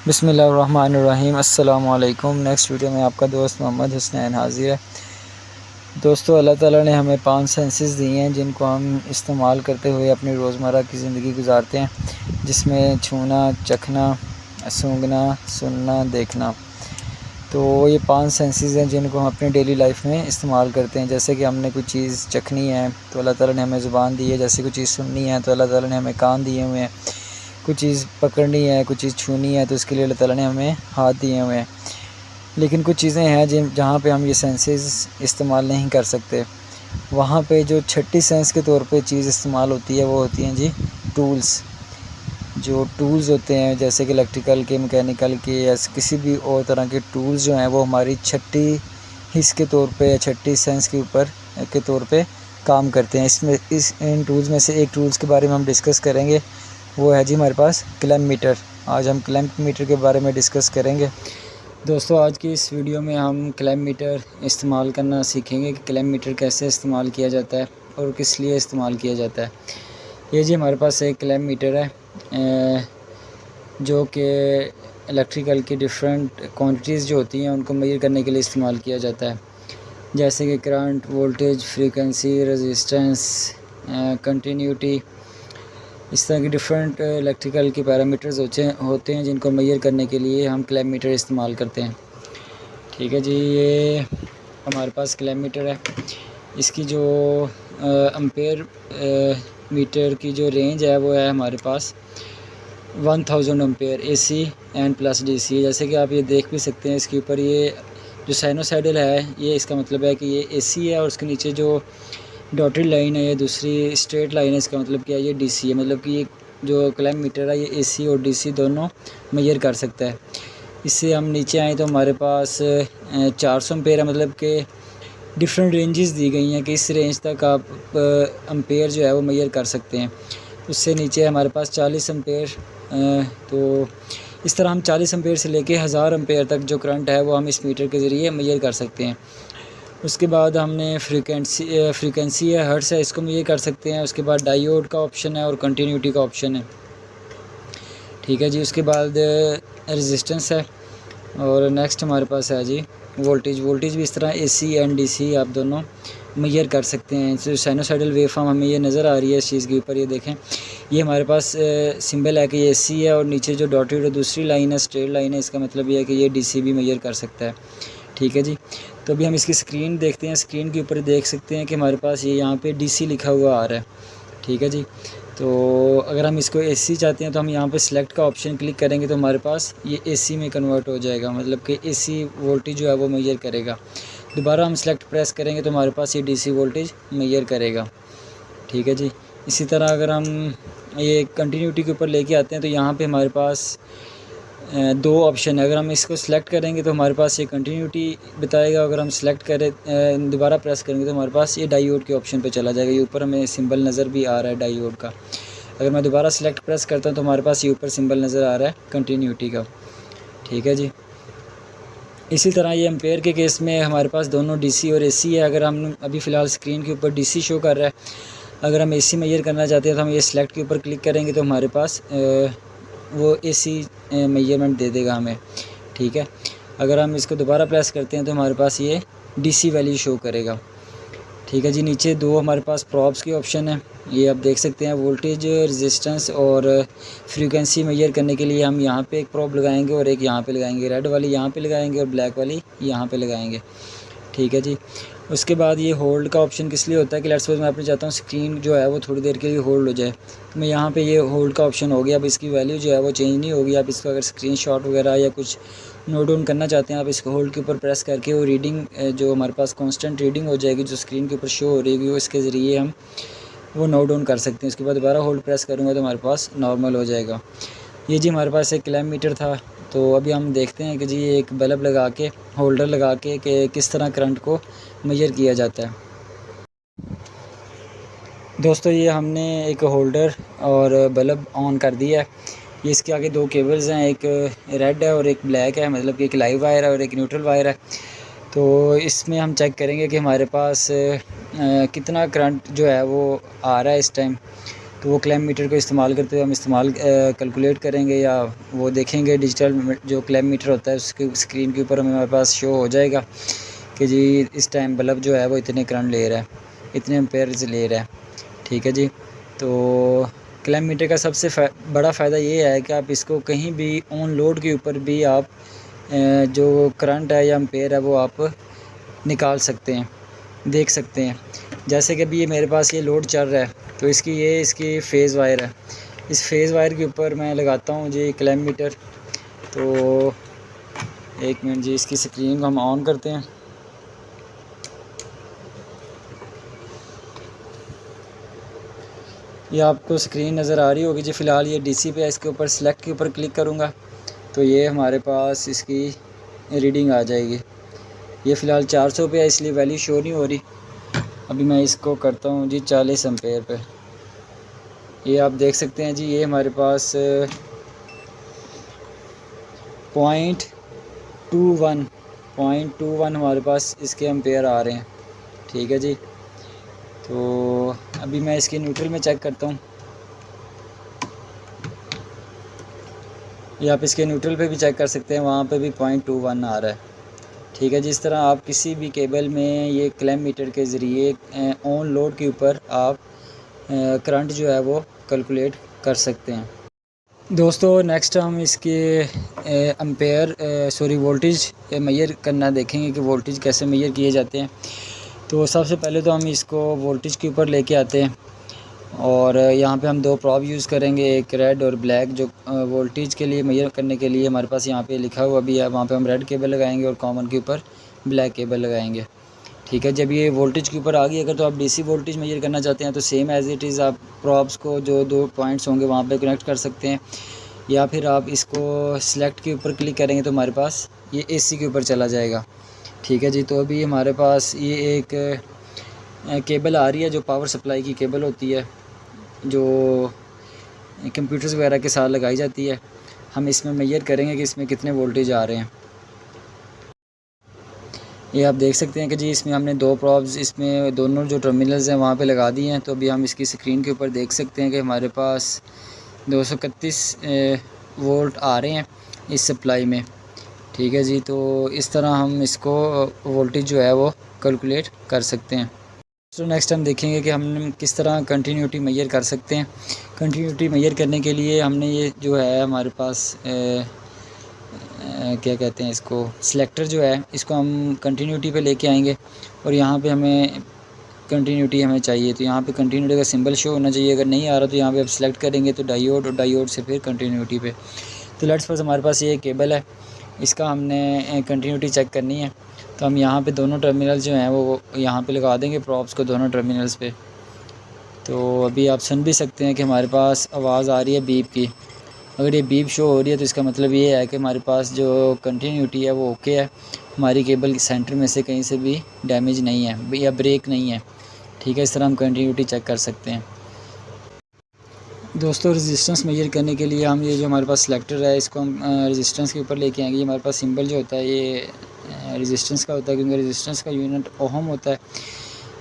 बिस्मिल्लाहिर्रहमानिर्रहीम। अस्सलामु अलैकुम। नेक्स्ट वीडियो में आपका दोस्त मोहम्मद हुसनैन हाज़िर है। दोस्तों, अल्लाह ताला ने हमें 5 सेंसेस दिए हैं जिनको हम इस्तेमाल करते हुए अपनी रोज़मर्रा की ज़िंदगी गुजारते हैं, जिसमें छूना, चखना, सूंघना, सुनना, देखना। तो ये 5 सेंसेस हैं जिनको हम अपनी डेली लाइफ में इस्तेमाल करते हैं। जैसे कि हमने कोई चीज़ चखनी है तो अल्लाह ताला ने हमें ज़ुबान दी है, जैसे कोई चीज़ सुननी है तो अल्लाह ताला ने हमें कान दिए हुए हैं, कुछ चीज़ पकड़नी है, कुछ चीज़ छूनी है तो उसके लिए अल्लाह ताला ने हमें हाथ दिए हुए हैं। लेकिन कुछ चीज़ें हैं जहाँ पे हम ये सेंसेस इस्तेमाल नहीं कर सकते। वहाँ पे जो छठी सेंस के तौर पे चीज़ इस्तेमाल होती है वो होती हैं जी टूल्स। जो टूल्स होते हैं जैसे कि इलेक्ट्रिकल के, मैकेनिकल के या किसी भी और तरह के टूल्स जो हैं वो हमारी छठी हिस्स के तौर पे या छठी सेंस के ऊपर के तौर पे काम करते हैं। इन टूल्स में से एक टूल्स के बारे में हम डिस्कस करेंगे, वो है जी हमारे पास क्लैम्प मीटर। आज हम क्लैम्प मीटर के बारे में डिस्कस करेंगे। दोस्तों, आज की इस वीडियो में हम क्लैम्प मीटर इस्तेमाल करना सीखेंगे कि क्लैम्प मीटर कैसे इस्तेमाल किया जाता है और किस लिए इस्तेमाल किया जाता है। ये जी हमारे पास एक क्लैम्प मीटर है जो कि इलेक्ट्रिकल की डिफरेंट क्वांटिटीज़ जो होती हैं उनको मेजर करने के लिए इस्तेमाल किया जाता है, जैसे कि current, voltage, frequency, resistance, continuity. इस तरह की डिफरेंट इलेक्ट्रिकल के पैरामीटर्स होते हैं जिनको मेजर करने के लिए हम क्लैम्प मीटर इस्तेमाल करते हैं। ठीक है जी, ये हमारे पास क्लैम्प मीटर है। इसकी जो एम्पेयर मीटर की जो रेंज है वो है हमारे पास 1000 ampere AC and plus DC। जैसे कि आप ये देख भी सकते हैं, इसके ऊपर ये जो साइनोसाइडल है ये इसका मतलब है कि ये AC है, और उसके नीचे जो डॉटेड लाइन है ये दूसरी स्ट्रेट लाइन है, इसका मतलब क्या है ये DC है। मतलब कि ये जो क्लैम्प मीटर है ये AC और DC दोनों मेजर कर सकता है। इससे हम नीचे आएँ तो हमारे पास 400 एम्पेयर है, मतलब कि डिफरेंट रेंजेस दी गई हैं कि इस रेंज तक आप एम्पेयर जो है वो मेजर कर सकते हैं। उससे नीचे हमारे पास 40 एम्पेयर। तो इस तरह हम 40 एम्पेयर से लेके 1000 एम्पेयर तक जो करंट है वो हम इस मीटर के ज़रिए मेजर कर सकते हैं। उसके बाद हमने फ्रीक्वेंसी है, हर्ट्ज़ है, इसको मेजर कर सकते हैं। उसके बाद डायोड का ऑप्शन है और कंटिन्यूटी का ऑप्शन है। ठीक है जी, उसके बाद रेजिस्टेंस है, और नेक्स्ट हमारे पास है जी वोल्टेज भी इस तरह AC एंड DC आप दोनों मेजर कर सकते हैं। जो साइनोसाइडल वेव फॉर्म हमें ये नज़र आ रही है इस चीज़ के ऊपर, ये देखें, ये हमारे पास सिंबल है कि ये AC है, और नीचे जो डॉटेड और दूसरी लाइन है, स्ट्रेट लाइन है, इसका मतलब ये है कि ये DC भी मेजर कर सकता है। ठीक है जी, तो अभी हम इसकी स्क्रीन देखते हैं। स्क्रीन के ऊपर देख सकते हैं कि हमारे पास ये यहाँ पे DC लिखा हुआ आ रहा है। ठीक है जी, तो अगर हम इसको AC चाहते हैं तो हम यहाँ पे सिलेक्ट का ऑप्शन क्लिक करेंगे तो हमारे पास ये AC में कन्वर्ट हो जाएगा, मतलब कि AC वोल्टेज जो है वो मेजर करेगा। दोबारा हम सिलेक्ट प्रेस करेंगे तो हमारे पास ये DC वोल्टेज मेजर करेगा। ठीक है जी, इसी तरह अगर हम ये कंटिन्यूटी के ऊपर लेके आते हैं तो यहाँ पे हमारे पास दो ऑप्शन है। अगर हम इसको सिलेक्ट करेंगे तो हमारे पास ये कंटिन्यूटी बताएगा। अगर हम सिलेक्ट करें दोबारा प्रेस करेंगे तो हमारे पास ये डायोड के ऑप्शन पे चला जाएगा। ये ऊपर हमें सिंबल नज़र भी आ रहा है डायोड का। अगर मैं दोबारा सिलेक्ट प्रेस करता हूँ तो हमारे पास ये ऊपर सिंबल नज़र आ रहा है कंटिन्यूटी का। ठीक है जी, इसी तरह ये एम्पेयर के केस में हमारे पास दोनों DC और AC है। अगर हम अभी फ़िलहाल स्क्रीन के ऊपर DC शो कर रहा है, अगर हम AC मेजर करना चाहते हैं तो हम ये सिलेक्ट के ऊपर क्लिक करेंगे तो हमारे पास वो AC मेजरमेंट दे देगा हमें। ठीक है, अगर हम इसको दोबारा प्रेस करते हैं तो हमारे पास ये DC वैल्यू शो करेगा। ठीक है जी, नीचे दो हमारे पास प्रॉब्स के ऑप्शन है, ये आप देख सकते हैं। वोल्टेज, रेजिस्टेंस और फ्रीक्वेंसी मेजर करने के लिए हम यहाँ पे एक प्रॉब लगाएंगे और एक यहाँ पे लगाएंगे। रेड वाली यहाँ पे लगाएंगे और ब्लैक वाली यहाँ पे लगाएंगे। ठीक है जी, उसके बाद ये होल्ड का ऑप्शन किस लिए होता है कि लेट्स सपोज मैं अपने चाहता हूँ स्क्रीन जो है वो थोड़ी देर के लिए होल्ड हो जाए, तो मैं यहाँ पे ये होल्ड का ऑप्शन हो गया। अब इसकी वैल्यू जो है वो चेंज नहीं होगी। आप इसको अगर स्क्रीनशॉट वगैरह या कुछ नोट डाउन करना चाहते हैं, आप इसको होल्ड के ऊपर प्रेस करके वो रीडिंग जो हमारे पास कांस्टेंट रीडिंग हो जाएगी जो स्क्रीन के ऊपर शो हो रही है, वो इसके ज़रिए हम वो नोट डाउन कर सकते हैं। उसके बाद दोबारा होल्ड प्रेस करूँगा तो हमारे पास नॉर्मल हो जाएगा। ये जी हमारे पास एक क्लैम्प मीटर था। तो अभी हम देखते हैं कि जी एक बल्ब लगा के, होल्डर लगा के कि किस तरह करंट को मेजर किया जाता है। दोस्तों, ये हमने एक होल्डर और बल्ब ऑन कर दिया है। ये इसके आगे दो केबल्स हैं, एक रेड है और एक ब्लैक है, मतलब कि एक लाइव वायर है और एक न्यूट्रल वायर है। तो इसमें हम चेक करेंगे कि हमारे पास कितना करंट जो है वो आ रहा है इस टाइम। तो वो क्लैम्प मीटर को इस्तेमाल करते हुए हम कैलकुलेट करेंगे या वो देखेंगे। डिजिटल जो क्लैम्प मीटर होता है उसकी स्क्रीन के ऊपर हमारे पास शो हो जाएगा कि जी इस टाइम बल्ब जो है वो इतने करंट ले रहा है, इतने एम्पेयर्स ले रहा है। ठीक है जी। तो क्लैम्प मीटर का सबसे बड़ा फ़ायदा ये है कि आप इसको कहीं भी ऑन लोड के ऊपर भी आप जो करंट है या एम्पेयर है वो आप निकाल सकते हैं, देख सकते हैं। जैसे कि अभी ये मेरे पास ये लोड चल रहा है, तो इसकी फेज़ वायर है। इस फेज़ वायर के ऊपर मैं लगाता हूँ जी क्लैम्प मीटर। तो एक मिनट जी, इसकी स्क्रीन को हम ऑन करते हैं। ये आपको स्क्रीन नज़र आ रही होगी जी। फ़िलहाल ये डीसी पे है, इसके ऊपर सेलेक्ट के ऊपर क्लिक करूँगा तो ये हमारे पास इसकी रीडिंग आ जाएगी। ये फ़िलहाल 400 पे है इसलिए वैल्यू शो नहीं हो रही। अभी मैं इसको करता हूँ जी 40 एम्पेयर पे। ये आप देख सकते हैं जी, ये हमारे पास 0.21 हमारे पास इसके एम्पेयर आ रहे हैं। ठीक है जी। तो अभी मैं इसके न्यूट्रल में चेक करता हूँ। ये आप इसके न्यूट्रल पे भी चेक कर सकते हैं, वहाँ पे भी 0.21 आ रहा है। ठीक है जी। इस तरह आप किसी भी केबल में ये क्लैम्प मीटर के ज़रिए ऑन लोड के ऊपर आप करंट जो है वो कैलकुलेट कर सकते हैं। दोस्तों नेक्स्ट हम इसके वोल्टेज मेजर करना देखेंगे कि वोल्टेज कैसे मेजर किए जाते हैं। तो सबसे पहले तो हम इसको वोल्टेज के ऊपर लेके आते हैं और यहाँ पे हम दो प्रॉब यूज़ करेंगे, एक रेड और ब्लैक। जो वोल्टेज के लिए मेजर करने के लिए हमारे पास यहाँ पे लिखा हुआ भी है, वहाँ पे हम रेड केबल लगाएंगे और कॉमन के ऊपर ब्लैक केबल लगाएंगे। ठीक है। जब ये वोल्टेज के ऊपर आ गई, अगर तो आप डीसी वोल्टेज मेजर करना चाहते हैं तो सेम एज़ इट इज़ आप प्रॉब्स को जो दो पॉइंट्स होंगे वहाँ पे कनेक्ट कर सकते हैं, या फिर आप इसको सिलेक्ट के ऊपर क्लिक करेंगे तो हमारे पास ये एसी के ऊपर चला जाएगा। ठीक है जी। तो अभी हमारे पास ये एक केबल आ रही है जो पावर सप्लाई की केबल होती है, जो कंप्यूटर्स वगैरह के साथ लगाई जाती है। हम इसमें मेजर करेंगे कि इसमें कितने वोल्टेज आ रहे हैं। ये आप देख सकते हैं कि जी इसमें हमने दो प्रॉब्स, इसमें दोनों जो टर्मिनल्स हैं वहाँ पे लगा दिए हैं। तो अभी हम इसकी स्क्रीन के ऊपर देख सकते हैं कि हमारे पास 231 वोल्ट आ रहे हैं इस सप्लाई में। ठीक है जी। तो इस तरह हम इसको वोल्टेज जो है वो कैलकुलेट कर सकते हैं। तो नेक्स्ट हम देखेंगे कि हम किस तरह कंटिन्यूटी मेजर कर सकते हैं। कंटिन्यूटी मेजर करने के लिए हमने ये जो है हमारे पास क्या कहते हैं इसको, सिलेक्टर जो है, इसको हम कंटिन्यूटी पे लेके आएंगे और यहाँ पे हमें कंटिन्यूटी हमें चाहिए। तो यहाँ पे कंटिन्यूटी का सिंबल शो होना चाहिए। अगर नहीं आ रहा तो यहाँ पे आप सिलेक्ट करेंगे तो डायोड, और डायोड से फिर कंटिन्यूटी पे। तो लेट्स सपोज हमारे पास ये केबल है, इसका हमने कंटिन्यूटी चेक करनी है। तो हम यहाँ पे दोनों टर्मिनल जो हैं वो यहाँ पे लगा देंगे प्रॉप्स को दोनों टर्मिनल्स पे। तो अभी आप सुन भी सकते हैं कि हमारे पास आवाज़ आ रही है बीप की। अगर ये बीप शो हो रही है तो इसका मतलब ये है कि हमारे पास जो कंटिन्यूटी है वो ओके है, हमारी केबल सेंटर में से कहीं से भी डैमेज नहीं है या ब्रेक नहीं है। ठीक है। इस तरह हम कंटिन्यूटी चेक कर सकते हैं। दोस्तों रेजिस्टेंस मेजर करने के लिए हम ये जो हमारे पास सिलेक्टर है इसको हम रेजिस्टेंस के ऊपर लेके आएंगे। हमारे पास सिंबल जो होता है ये रेजिस्टेंस का होता है, क्योंकि रेजिस्टेंस का यूनिट ओहम होता है,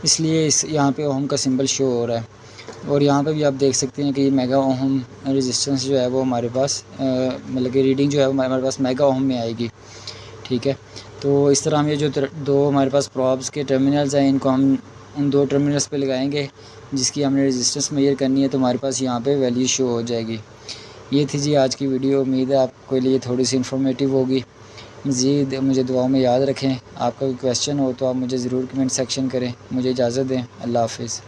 इसलिए इस यहाँ पे ओहम का सिंबल शो हो रहा है। और यहाँ पे भी आप देख सकते हैं कि ये मेगा ओहम रेजिस्टेंस जो है वो हमारे पास मतलब कि रीडिंग जो है वो हमारे पास मेगा ओहम में आएगी। ठीक है। तो इस तरह हम ये जो दो हमारे पास प्रॉब्स के टर्मिनल्स हैं इनको हम उन दो टर्मिनल्स पे लगाएंगे जिसकी हमने रेजिस्टेंस मेजर करनी है, तो हमारे पास यहाँ पे वैल्यू शो हो जाएगी। ये थी जी आज की वीडियो। उम्मीद है आपके लिए थोड़ी सी इन्फॉर्मेटिव होगी। मज़ीद मुझे दुआओं में याद रखें। आपका कोई क्वेश्चन हो तो आप मुझे ज़रूर कमेंट सेक्शन करें। मुझे इजाज़त दें। अल्लाह हाफ़िज़।